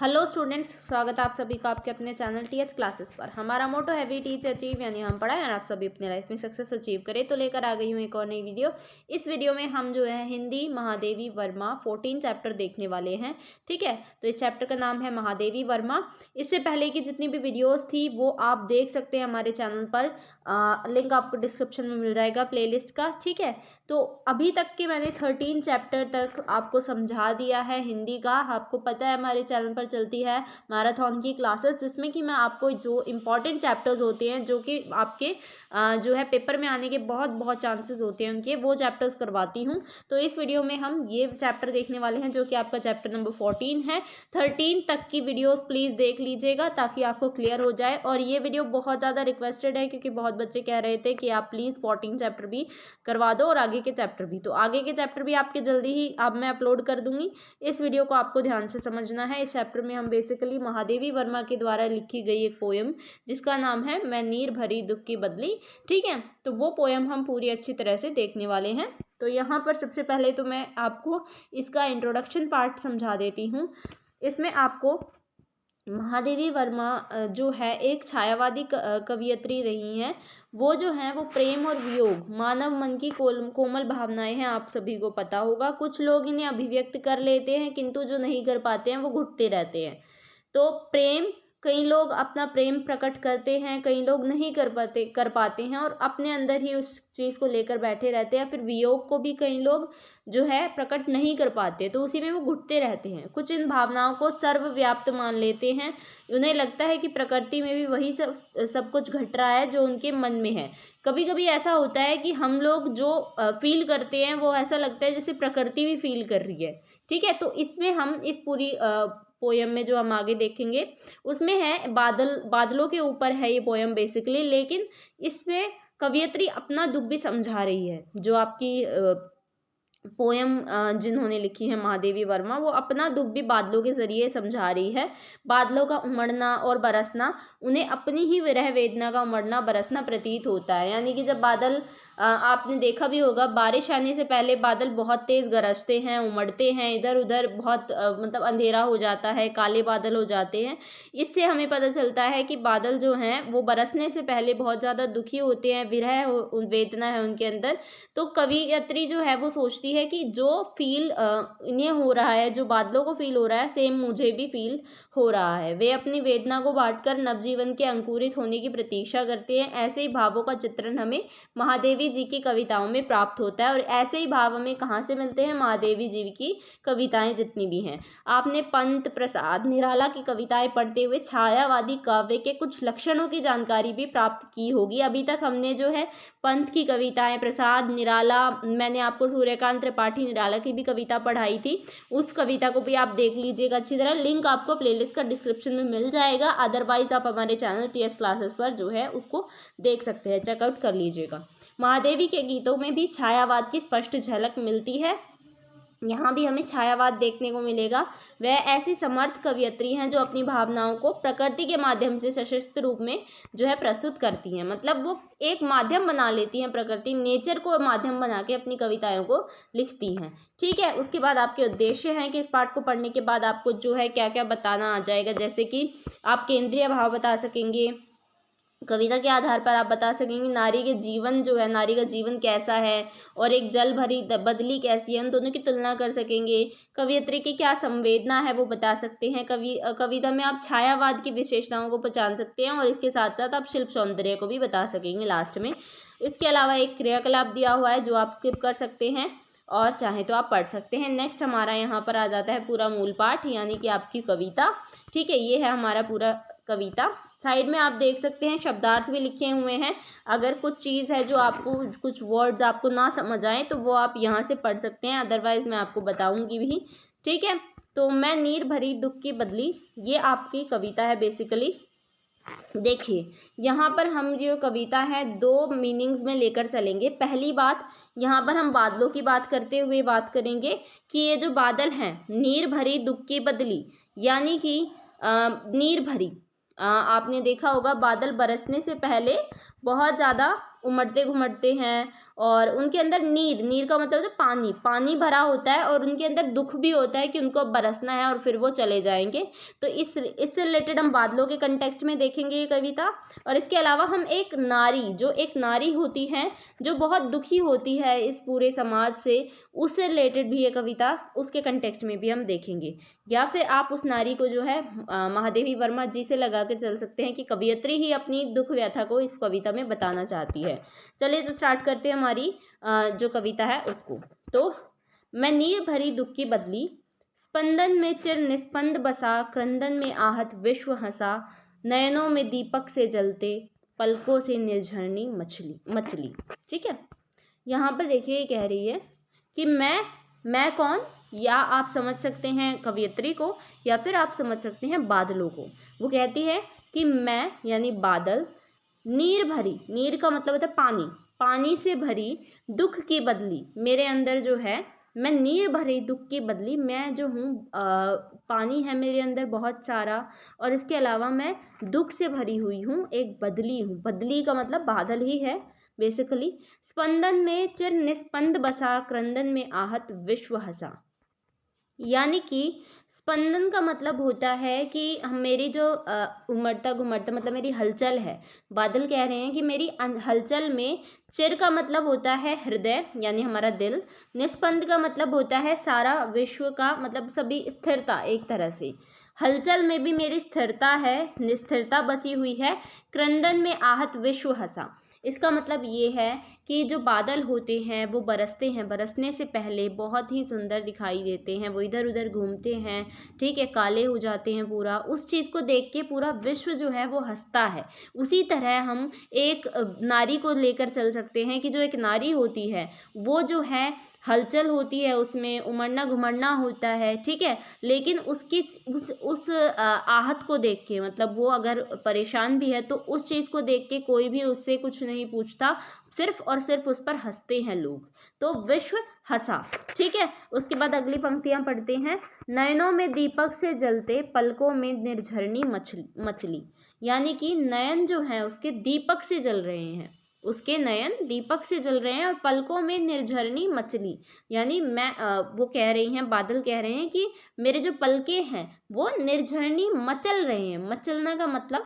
Hello students, स्वागत है आप सभी का आपके अपने चैनल टीएच क्लासेस पर। हमारा मोटो है वी टीच अचीव, यानी हम पढ़ाएं और आप सभी अपने लाइफ में सक्सेस अचीव करें। तो लेकर आ गई हूँ एक और नई वीडियो। इस वीडियो में हम जो है हिंदी महादेवी वर्मा 14 चैप्टर देखने वाले हैं। ठीक है, तो इस चैप्टर का नाम है महादेवी वर्मा। इससे पहले की जितनी भी वीडियोज़ थी वो आप देख सकते हैं हमारे चैनल पर। लिंक आपको डिस्क्रिप्शन में मिल जाएगा प्लेलिस्ट का। ठीक है, तो अभी तक के मैंने 13 चैप्टर तक आपको समझा दिया है हिंदी का। आपको पता है हमारे चैनल पर चलती है मैराथन की क्लासेस, जिसमें कि मैं आपको जो इम्पॉर्टेंट चैप्टर्स होते हैं, जो कि आपके जो है पेपर में आने के बहुत बहुत चांसेस होते हैं उनके, वो चैप्टर्स करवाती हूँ। तो इस वीडियो में हम ये चैप्टर देखने वाले हैं जो कि आपका चैप्टर नंबर 14 है। 13 तक की वीडियोस प्लीज़ देख लीजिएगा ताकि आपको क्लियर हो जाए। और ये वीडियो बहुत ज़्यादा रिक्वेस्टेड है क्योंकि बहुत बच्चे कह रहे थे कि आप प्लीज़ 14 चैप्टर भी करवा दो और आगे के चैप्टर भी। तो आगे के चैप्टर भी आपके जल्दी ही अब मैं अपलोड कर दूंगी। इस वीडियो को आपको ध्यान से समझना है। इस चैप्टर में हम बेसिकली महादेवी वर्मा के द्वारा लिखी गई एक पोएम जिसका नाम है मैं नीर भरी दुख की बदली। ठीक है, तो वो पोएम हम पूरी अच्छी तरह से देखने वाले हैं। तो यहाँ पर सबसे पहले तो मैं आपको इसका इंट्रोडक्शन पार्ट समझा देती हूँ। इसमें आपको महादेवी वर्मा जो है एक छायावादी कवियत्री रही हैं। वो जो हैं वो प्रेम और वियोग मानव मन की कोमल भावनाएं हैं, आप सभी को पता होगा। कुछ लोग इन्हें अभिव्यक्त कर लेते हैं किंतु जो नहीं कर पाते हैं वो घुटते रहते हैं। तो प्रेम, कई लोग अपना प्रेम प्रकट करते हैं, कई लोग नहीं कर पाते हैं और अपने अंदर ही उस चीज़ को लेकर बैठे रहते हैं। फिर वियोग को भी कई लोग जो है प्रकट नहीं कर पाते, तो उसी में वो घुटते रहते हैं। कुछ इन भावनाओं को सर्वव्याप्त मान लेते हैं। उन्हें लगता है कि प्रकृति में भी वही सब कुछ घट रहा है जो उनके मन में है। कभी कभी ऐसा होता है कि हम लोग जो फील करते हैं वो ऐसा लगता है जैसे प्रकृति भी फील कर रही है। ठीक है, तो इसमें हम इस पूरी पोयम में जो हम आगे देखेंगे उसमें है बादलों के ऊपर है ये पोयम बेसिकली। लेकिन इसमें कवियत्री अपना दुख भी समझा रही है। जो आपकी पोयम जिन्होंने लिखी है महादेवी वर्मा, वो अपना दुख भी बादलों के जरिए समझा रही है। बादलों का उमड़ना और बरसना उन्हें अपनी ही विरह वेदना का उमड़ना बरसना प्रतीत होता है। यानी कि जब बादल आपने देखा भी होगा, बारिश आने से पहले बादल बहुत तेज़ गरजते हैं, उमड़ते हैं इधर उधर, बहुत मतलब अंधेरा हो जाता है, काले बादल हो जाते हैं। इससे हमें पता चलता है कि बादल जो हैं वो बरसने से पहले बहुत ज़्यादा दुखी होते हैं, विरह वेदना है उनके अंदर। तो कवियत्री जो है वो सोचती है कि जो फील इन्हें हो रहा है, जो बादलों को फील हो रहा है, सेम मुझे भी फील हो रहा है। वे अपनी वेदना को बांटकर नवजीवन के अंकुरित होने की प्रतीक्षा करते हैं। ऐसे ही भावों का चित्रण हमें महादेवी जी की कविताओं में प्राप्त होता है। और ऐसे ही भाव हमें कहाँ से मिलते हैं? महादेवी जी की कविताएं जितनी भी हैं। आपने पंत, प्रसाद, निराला की कविताएं पढ़ते हुए छायावादी काव्य के कुछ लक्षणों की जानकारी भी प्राप्त की होगी। अभी तक हमने जो है पंत की कविताएं, प्रसाद, निराला, मैंने आपको सूर्यकांत त्रिपाठी निराला की भी कविता पढ़ाई थी, उस कविता को भी आप देख लीजिएगा अच्छी तरह। लिंक आपको प्लेलिस्ट का डिस्क्रिप्शन में मिल जाएगा। अदरवाइज आप हमारे चैनल टीएस क्लासेस पर जो है उसको देख सकते हैं, चेकआउट कर लीजिएगा। महादेवी के गीतों में भी छायावाद की स्पष्ट झलक मिलती है। यहाँ भी हमें छायावाद देखने को मिलेगा। वह ऐसी समर्थ कवियत्री हैं जो अपनी भावनाओं को प्रकृति के माध्यम से सशक्त रूप में जो है प्रस्तुत करती हैं। मतलब वो एक माध्यम बना लेती हैं, प्रकृति नेचर को माध्यम बना के अपनी कविताओं को लिखती हैं। ठीक है, उसके बाद आपके उद्देश्य हैं कि इस पाठ को पढ़ने के बाद आपको जो है क्या क्या बताना आ जाएगा। जैसे कि आप केंद्रीय भाव बता सकेंगे, कविता के आधार पर आप बता सकेंगे नारी के जीवन जो है, नारी का जीवन कैसा है और एक जल भरी बदली कैसी है, उन दोनों की तुलना कर सकेंगे। कवियत्री की क्या संवेदना है वो बता सकते हैं। कविता में आप छायावाद की विशेषताओं को पहचान सकते हैं और इसके साथ साथ आप शिल्प सौंदर्य को भी बता सकेंगे लास्ट में। इसके अलावा एक क्रियाकलाप दिया हुआ है जो आप स्किप कर सकते हैं और चाहे तो आप पढ़ सकते हैं। नेक्स्ट हमारा यहाँ पर आ जाता है पूरा मूल पाठ, यानी कि आपकी कविता। ठीक है, ये है हमारा पूरा कविता। साइड में आप देख सकते हैं शब्दार्थ भी लिखे हुए हैं। अगर कुछ चीज़ है जो आपको, कुछ वर्ड्स आपको ना समझ आए तो वो आप यहाँ से पढ़ सकते हैं, अदरवाइज मैं आपको बताऊंगी भी। ठीक है, तो मैं नीर भरी दुख की बदली, ये आपकी कविता है बेसिकली। देखिए यहाँ पर हम जो कविता है दो मीनिंग्स में लेकर चलेंगे। पहली बात, यहाँ पर हम बादलों की बात करते हुए बात करेंगे कि ये जो बादल हैं, नीर भरी दुख की बदली, यानी कि नीर भरी, आपने देखा होगा बादल बरसने से पहले बहुत ज़्यादा उमड़ते घुमड़ते हैं और उनके अंदर नीर का मतलब होता है पानी भरा होता है और उनके अंदर दुख भी होता है कि उनको अब बरसना है और फिर वो चले जाएंगे। तो इससे रिलेटेड हम बादलों के कंटेक्स्ट में देखेंगे ये कविता। और इसके अलावा हम एक नारी होती है जो बहुत दुखी होती है इस पूरे समाज से, उससे रिलेटेड भी ये कविता, उसके कंटेक्स्ट में भी हम देखेंगे। या फिर आप उस नारी को जो है महादेवी वर्मा जी से लगा के चल सकते हैं कि कवियत्री ही अपनी दुख व्यथा को इस कविता में बताना चाहती है। चलिए तो स्टार्ट करते हैं हमारी जो कविता है उसको। तो मैं नीर भरी दुख की बदली, स्पंदन में चिर निस्पंद बसा, क्रंदन में आहत विश्व हंसा, नयनों में दीपक से जलते, पलकों से निर्झरनी मछली। ठीक है, यहाँ पर देखिए ये कह रही है कि मैं कौन, या आप समझ सकते हैं कवियत्री को या फिर आप समझ सकते हैं बादलों को। वो कहती है कि मैं यानी बादल, नीर का मतलब होता है पानी से भरी दुख की बदली, मेरे अंदर जो है मैं नीर भरी दुख की बदली, मैं जो हूँ पानी है मेरे अंदर बहुत सारा, और इसके अलावा मैं दुख से भरी हुई हूँ, एक बदली हूँ। बदली का मतलब बादल ही है बेसिकली। स्पंदन में चिर निस्पंद बसा, क्रंदन में आहत विश्व हंसा। यानी कि स्पंदन का मतलब होता है कि मेरी जो उमड़ता घुमड़ता मतलब मेरी हलचल है। बादल कह रहे हैं कि मेरी हलचल में, चिर का मतलब होता है हृदय यानी हमारा दिल, निस्पंद का मतलब होता है सारा विश्व का मतलब सभी स्थिरता, एक तरह से हलचल में भी मेरी स्थिरता है, निस्थिरता बसी हुई है। क्रंदन में आहत विश्व हंसा, इसका मतलब ये है कि जो बादल होते हैं वो बरसते हैं, बरसने से पहले बहुत ही सुंदर दिखाई देते हैं, वो इधर उधर घूमते हैं, ठीक है, काले हो जाते हैं पूरा, उस चीज़ को देख के पूरा विश्व जो है वो हंसता है। उसी तरह हम एक नारी को लेकर चल सकते हैं कि जो एक नारी होती है वो जो है हलचल होती है, उसमें उमड़ना घुमड़ना होता है, ठीक है, लेकिन उसकी उस आहत को देख के, मतलब वो अगर परेशान भी है तो उस चीज़ को देख के कोई भी उससे कुछ नहीं पूछता, सिर्फ और सिर्फ उस पर हंसते हैं लोग। तो विश्व हंसा, ठीक है। उसके बाद अगली पंक्तियां पढ़ते हैं। नयनों में दीपक से जलते, पलकों में निर्झरनी मछली, यानी कि नयन जो है उसके दीपक से जल रहे हैं, उसके नयन दीपक से जल रहे हैं, और पलकों में निर्झरनी मछली, यानी वो कह रही हैं, बादल कह रहे हैं कि मेरे जो पलके हैं वो निर्झरनी मचल रहे हैं। मचलना का मतलब,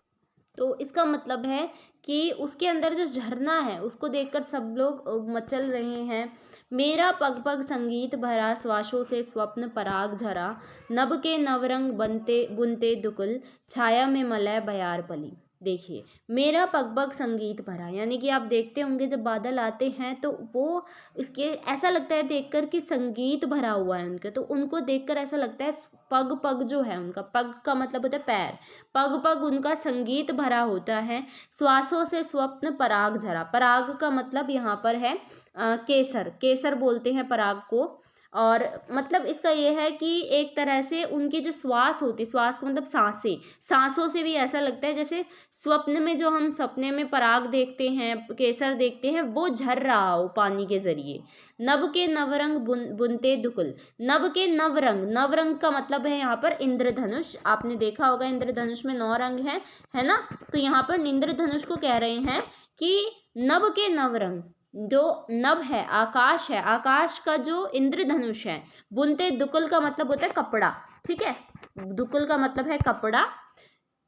तो इसका मतलब है कि उसके अंदर जो झरना है उसको देखकर सब लोग मचल रहे हैं। मेरा पग पग संगीत भरा, श्वासों से स्वप्न पराग झरा, नभ के नवरंग बनते बुनते दुकुल, छाया में मलय बयार पली। देखिए, मेरा पग पग संगीत भरा, यानी कि आप देखते होंगे जब बादल आते हैं तो वो इसके ऐसा लगता है देखकर कि संगीत भरा हुआ है उनके, तो उनको देखकर ऐसा लगता है पग पग जो है उनका, पग का मतलब होता है पैर, पग पग उनका संगीत भरा होता है। श्वासों से स्वप्न पराग झरा, पराग का मतलब यहाँ पर है केसर बोलते हैं पराग को। और मतलब इसका ये है कि एक तरह से उनकी जो श्वास होती, श्वास का मतलब सांसें, सांसों से भी ऐसा लगता है जैसे स्वप्न में, जो हम सपने में पराग देखते हैं, केसर देखते हैं, वो झर रहा हो पानी के जरिए। नभ के नवरंग बुनते दुकुल, नभ के नवरंग, नवरंग का मतलब है यहाँ पर इंद्रधनुष। आपने देखा होगा इंद्रधनुष में 9 रंग हैं, है ना। तो यहाँ पर इंद्रधनुष को कह रहे हैं कि नभ के नवरंग, जो नभ है, आकाश है, आकाश का जो इंद्रधनुष है। बुनते, दुकुल का मतलब होता है कपड़ा, ठीक है, दुकुल का मतलब है कपड़ा,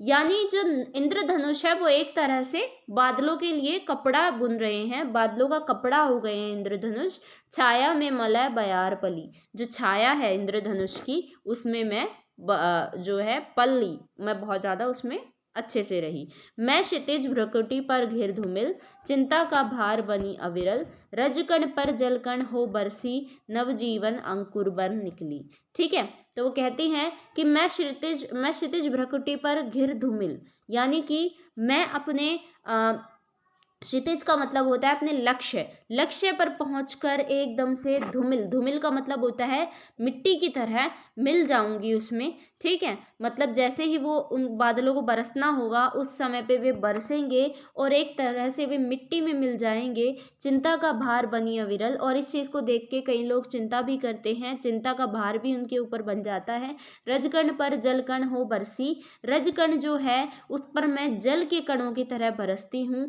यानी जो इंद्रधनुष है वो एक तरह से बादलों के लिए कपड़ा बुन रहे हैं, बादलों का कपड़ा हो गए हैं इंद्रधनुष। छाया में मलय बयार पली, जो छाया है इंद्रधनुष की उसमें मैं जो है पल्ली, मैं बहुत ज़्यादा उसमें अच्छे से रही। मैं क्षितिज भ्रकुटी पर घिर धूमिल, चिंता का भार बनी अविरल, रजकण पर जलकण हो बरसी, नवजीवन अंकुर बन निकली। ठीक है, तो वो कहती हैं कि मैं क्षितिज भ्रकुटी पर घिर धूमिल, यानी कि मैं अपने क्षितिज का मतलब होता है अपने लक्ष्य पर पहुंचकर एकदम से धूमिल का मतलब होता है मिट्टी की तरह मिल जाऊंगी उसमें, ठीक है। मतलब जैसे ही वो उन बादलों को बरसना होगा उस समय पे वे बरसेंगे और एक तरह से वे मिट्टी में मिल जाएंगे। चिंता का भार बनी अविरल, और इस चीज़ को देख के कई लोग चिंता भी करते हैं, चिंता का भार भी उनके ऊपर बन जाता है। रजकण पर जलकण हो बरसी, रजकण जो है उस पर मैं जल के कणों की तरह बरसती हूँ।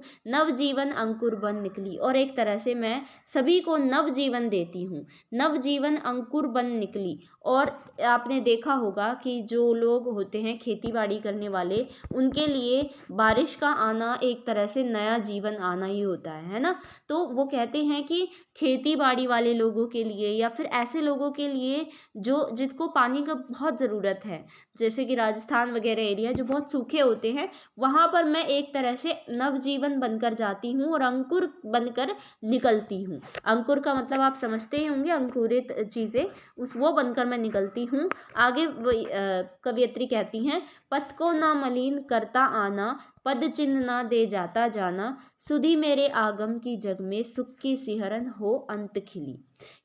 नवजीवन अंकुर बन निकली, और एक तरह से मैं सभी को नवजीवन देती हूँ, नवजीवन अंकुर बन निकली। और आपने देखा होगा कि जो लोग होते हैं खेती बाड़ी करने वाले, उनके लिए बारिश का आना एक तरह से नया जीवन आना ही होता है ना। तो वो कहते हैं कि खेती बाड़ी वाले लोगों के लिए या फिर ऐसे लोगों के लिए जो जिसको पानी का बहुत ज़रूरत है, जैसे कि राजस्थान वगैरह एरिया जो बहुत सूखे होते हैं, वहाँ पर मैं एक तरह से नवजीवन बनकर जाती हूँ और अंकुर बनकर निकलती हूँ। अंकुर का मतलब आप समझते ही होंगे, अंकुरित चीज़ें, उस वो बनकर मैं निकलती हूँ। आगे कवियत्री कहती हैं, पथ को ना मलिन करता आना, पद चिन्ह ना दे जाता जाना, सुधी मेरे आगम की जग में सुख की सिहरन हो अंत खिली।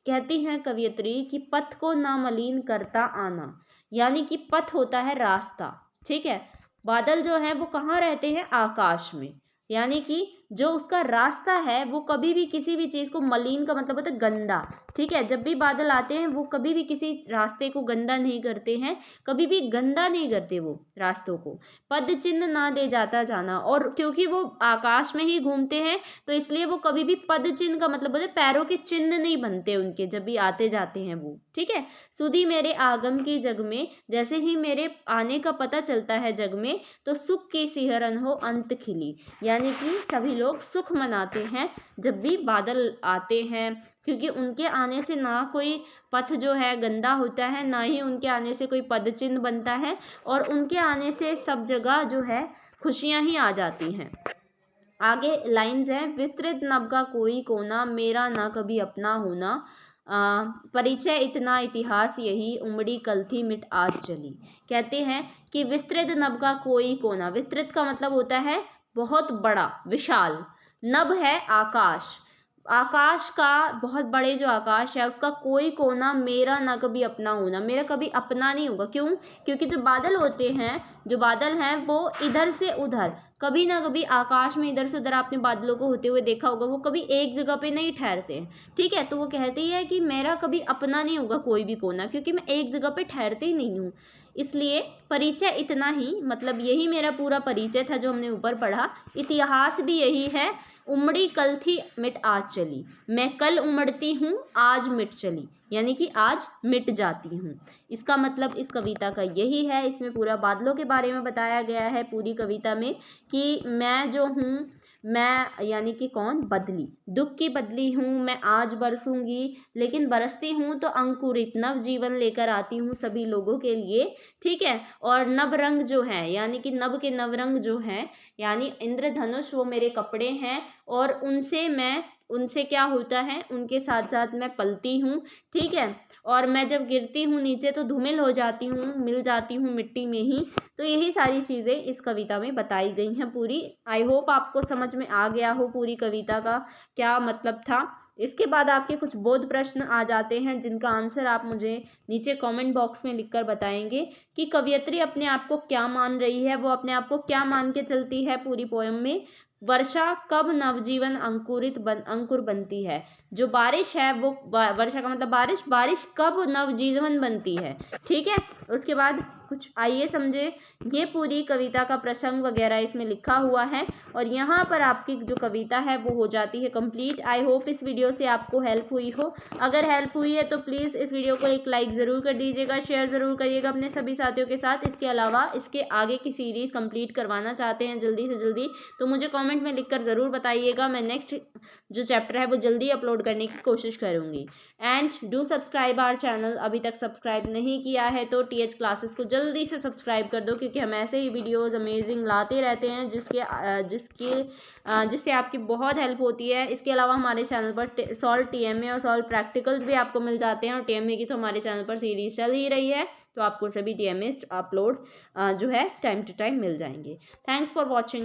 कहती हैं कवियत्री कि पथ को ना मलिन करता आना, यानी कि पथ होता है रास्ता, ठीक है। बादल जो है वो कहाँ रहते हैं, आकाश में, यानी कि जो उसका रास्ता है वो कभी भी किसी भी चीज़ को, मलिन का मतलब होता है गंदा, ठीक है। जब भी बादल आते हैं वो कभी भी किसी रास्ते को गंदा नहीं करते हैं, कभी भी गंदा नहीं करते वो रास्तों को। पद चिन्ह ना दे जाता जाना, और क्योंकि वो आकाश में ही घूमते हैं तो इसलिए वो कभी भी पद चिन्ह का मतलब होता है पैरों के चिन्ह नहीं बनते उनके, जब भी आते जाते हैं वो, ठीक है। सुधी मेरे आगम की जग में, जैसे ही मेरे आने का पता चलता है जग में, तो सुख की सिहरन हो अंत खिली, यानी कि सभी लोग सुख मनाते हैं जब भी बादल आते हैं, क्योंकि उनके आने से ना कोई पथ जो है गंदा होता है, ना ही उनके आने से कोई पद चिन्ह बनता है, और उनके आने से सब जगह जो है खुशियां ही आ जाती हैं। आगे लाइन्स हैं, विस्तृत नभ का कोई कोना, मेरा ना कभी अपना होना, परिचय इतना इतिहास यही, उमड़ी कल थी मिट आज चली। कहते हैं कि विस्तृत नभ का कोई कोना, विस्तृत का मतलब होता है बहुत बड़ा, विशाल, नभ है आकाश, आकाश का बहुत बड़े जो आकाश है उसका कोई कोना, मेरा ना कभी अपना होना, मेरा कभी अपना नहीं होगा। क्यों? क्योंकि जो बादल होते हैं, जो बादल हैं वो इधर से उधर, कभी ना कभी आकाश में इधर से उधर आपने बादलों को होते हुए देखा होगा, वो कभी एक जगह पे नहीं ठहरते हैं, ठीक है। तो वो कहती है कि मेरा कभी अपना नहीं होगा कोई भी कोना, क्योंकि मैं एक जगह पे ठहरती ही नहीं हूँ। इसलिए परिचय इतना ही, मतलब यही मेरा पूरा परिचय था जो हमने ऊपर पढ़ा। इतिहास भी यही है, उमड़ी कल थी मिट आज चली, मैं कल उमड़ती हूँ आज मिट चली, यानी कि आज मिट जाती हूँ। इसका मतलब इस कविता का यही है। इसमें पूरा बादलों के बारे में बताया गया है पूरी कविता में, कि मैं जो हूँ, मैं यानी कि कौन, बदली, दुख की बदली हूँ, मैं आज बरसूंगी, लेकिन बरसती हूँ तो अंकुरित नव जीवन लेकर आती हूँ सभी लोगों के लिए, ठीक है। और नव रंग जो है, यानी कि नभ के नव रंग जो हैं, यानी इंद्रधनुष, वो मेरे कपड़े हैं, और उनसे क्या होता है, उनके साथ साथ मैं पलती हूँ, ठीक है। और मैं जब गिरती हूँ नीचे तो धूमिल हो जाती हूँ, मिल जाती हूँ मिट्टी में ही। तो यही सारी चीज़ें इस कविता में बताई गई हैं पूरी। आई होप आपको समझ में आ गया हो पूरी कविता का क्या मतलब था। इसके बाद आपके कुछ बोध प्रश्न आ जाते हैं, जिनका आंसर आप मुझे नीचे कमेंट बॉक्स में लिखकर बताएंगे कि कवियत्री अपने आप को क्या मान रही है, वो अपने आप को क्या मान के चलती है पूरी पोयम में। वर्षा कब नवजीवन अंकुर बनती है, जो बारिश है वो वर्षा का मतलब बारिश, बारिश कब नवजीवन बनती है, ठीक है। उसके बाद कुछ आइए समझे, ये पूरी कविता का प्रसंग वगैरह इसमें लिखा हुआ है, और यहाँ पर आपकी जो कविता है वो हो जाती है कंप्लीट। आई होप इस वीडियो से आपको हेल्प हुई हो। अगर हेल्प हुई है तो प्लीज़ इस वीडियो को एक लाइक ज़रूर कर दीजिएगा, शेयर ज़रूर करिएगा अपने सभी साथियों के साथ। इसके अलावा इसके आगे की सीरीज़ कंप्लीट करवाना चाहते हैं जल्दी से जल्दी, तो मुझे कमेंट में लिखकर ज़रूर बताइएगा। मैं नेक्स्ट जो चैप्टर है वो जल्दी अपलोड करने की कोशिश करूँगी। And do subscribe our channel, अभी तक सब्सक्राइब नहीं किया है तो TH क्लासेस को जल्दी से सब्सक्राइब कर दो, क्योंकि हम ऐसे ही वीडियोस अमेजिंग लाते रहते हैं जिससे आपकी बहुत हेल्प होती है। इसके अलावा हमारे चैनल पर सॉल्व TMA और सॉल्व प्रैक्टिकल्स भी आपको मिल जाते हैं, और TMA की तो हमारे चैनल पर सीरीज चल ही रही है, तो आपको सभी TMA अपलोड जो है टाइम टू टाइम मिल जाएंगे। Thanks for watching.